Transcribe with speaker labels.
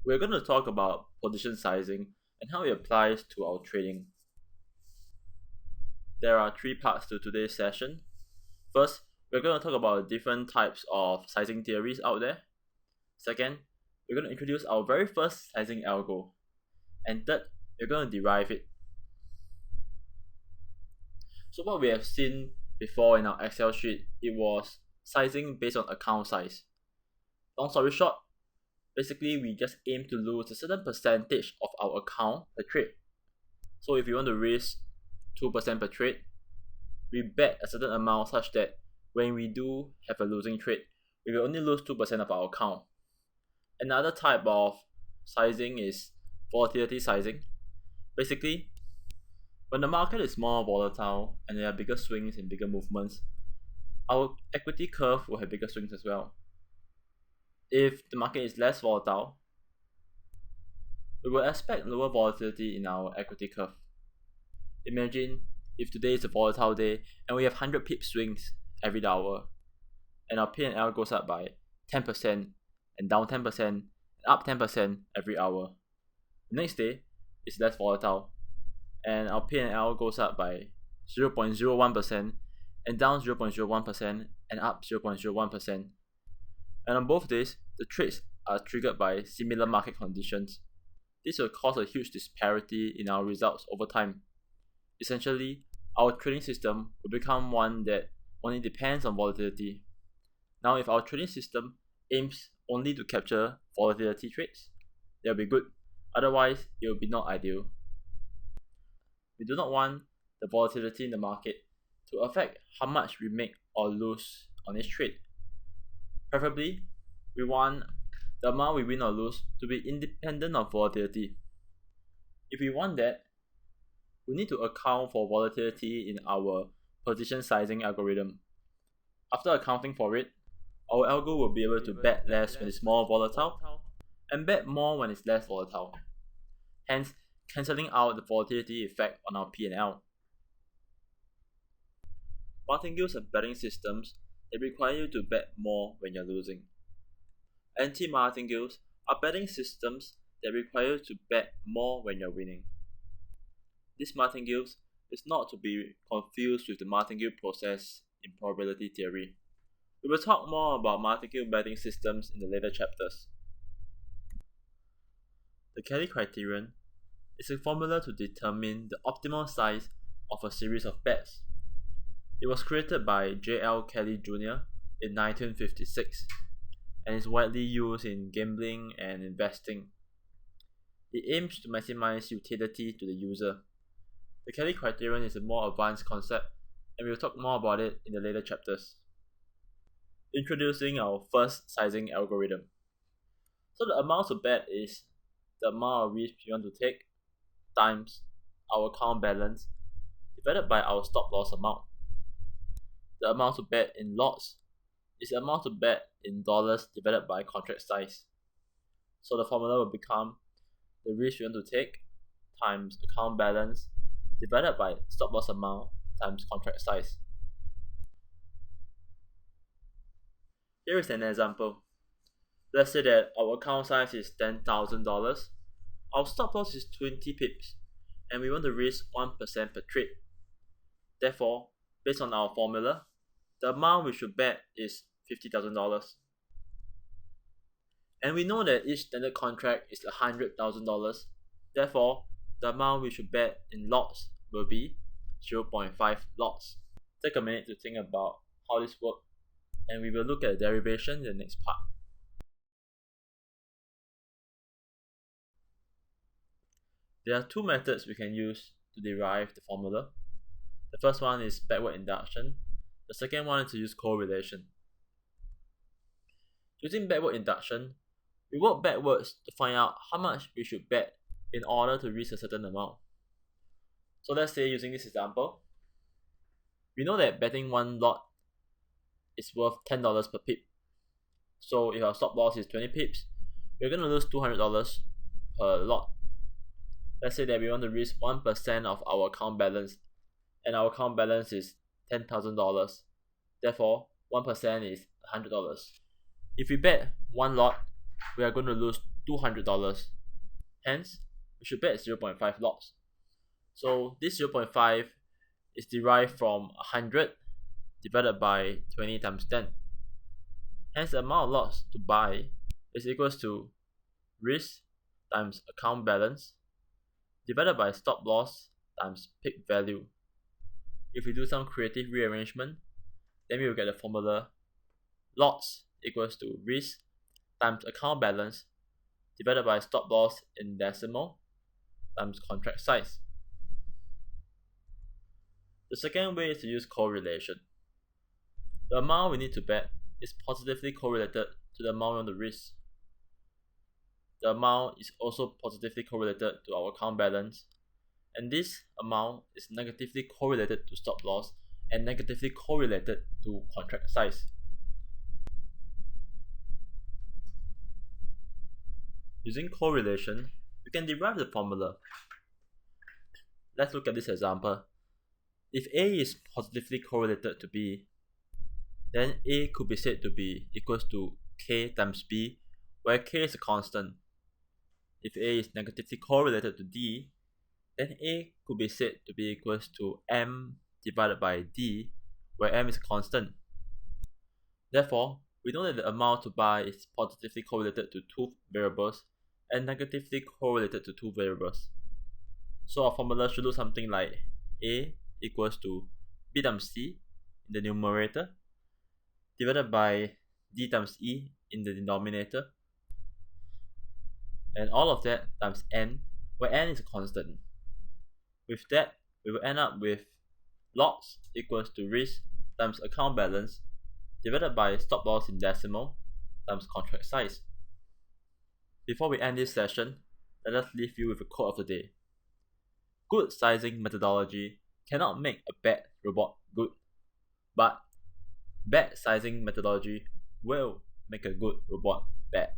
Speaker 1: We're going to talk about position sizing and how it applies to our trading. There are three parts to today's session. First, we're going to talk about different types of sizing theories out there. Second, we're going to introduce our very first sizing algo. And third, we're going to derive it. So what we have seen before in our Excel sheet, it was sizing based on account size. Long story short, basically we just aim to lose a certain percentage of our account per trade. So if you want to risk 2% per trade, we bet a certain amount such that when we do have a losing trade, we will only lose 2% of our account. Another type of sizing is volatility sizing. Basically, when the market is more volatile and there are bigger swings and bigger movements, our equity curve will have bigger swings as well. If the market is less volatile, we will expect lower volatility in our equity curve. Imagine if today is a volatile day and we have 100 pip swings every hour, and our P&L goes up by 10% and down 10% and up 10% every hour. The next day is less volatile and our P&L goes up by 0.01% and down 0.01% and up 0.01%. And on both days, the trades are triggered by similar market conditions. This will cause a huge disparity in our results over time. Essentially, our trading system will become one that only depends on volatility. Now, if our trading system aims only to capture volatility trades, that will be good. Otherwise, it will be not ideal. We do not want the volatility in the market to affect how much we make or lose on each trade. Preferably, we want the amount we win or lose to be independent of volatility. If we want that, we need to account for volatility in our position sizing algorithm. After accounting for it, our algo will be able to bet less when it's more volatile and bet more when it's less volatile, hence cancelling out the volatility effect on our P&L. Martingales are betting systems that require you to bet more when you're losing. Anti-martingales are betting systems that require you to bet more when you're winning. This martingales is not to be confused with the martingale process in probability theory. We will talk more about martingale betting systems in the later chapters. The Kelly criterion is a formula to determine the optimal size of a series of bets. It was created by J.L. Kelly Jr. in 1956 and is widely used in gambling and investing. It aims to maximize utility to the user. The Kelly criterion is a more advanced concept, and we will talk more about it in the later chapters. Introducing our first sizing algorithm. So the amount to bet is the amount of risk you want to take times our account balance divided by our stop loss amount. The amount to bet in lots is the amount to bet in dollars divided by contract size. So the formula will become the risk you want to take times account balance divided by stop loss amount times contract size. Here is an example. Let's say that our account size is $10,000, our stop loss is 20 pips, and we want to risk 1% per trade. Therefore, based on our formula, the amount we should bet is $50,000. And we know that each standard contract is $100,000. Therefore, the amount we should bet in lots will be 0.5 lots. Take a minute to think about how this works, and we will look at the derivation in the next part. There are two methods we can use to derive the formula. The first one is backward induction. The second one is to use correlation. Using backward induction, we work backwards to find out how much we should bet in order to reach a certain amount. So let's say, using this example, we know that betting one lot is worth $10 per pip. So if our stop loss is 20 pips, we're going to lose $200 per lot. Let's say that we want to risk 1% of our account balance, and our account balance is $10,000. Therefore, 1% is $100. If we bet one lot, we are going to lose $200. Hence, we should bet 0.5 lots. So this 0.5 is derived from 100 divided by 20 times 10. Hence, the amount of lots to buy is equals to risk times account balance divided by stop loss times peak value. If we do some creative rearrangement, then we will get the formula lots equals to risk times account balance divided by stop loss in decimal times contract size. The second way is to use correlation. The amount we need to bet is positively correlated to the amount on the risk. The amount is also positively correlated to our account balance, and this amount is negatively correlated to stop loss and negatively correlated to contract size. Using correlation, we can derive the formula. Let's look at this example. If A is positively correlated to B, then A could be said to be equals to K times B, where K is a constant. If A is negatively correlated to D, then A could be said to be equals to M divided by D, where M is a constant. Therefore, we know that the amount to buy is positively correlated to two variables and negatively correlated to two variables. So our formula should look something like A equals to B times C in the numerator divided by D times E in the denominator, and all of that times N, where N is a constant. With that, we will end up with lots equals to risk times account balance divided by stop loss in decimal times contract size. Before we end this session, let us leave you with a quote of the day. Good sizing methodology cannot make a bad robot good, but bad sizing methodology will make a good robot bad.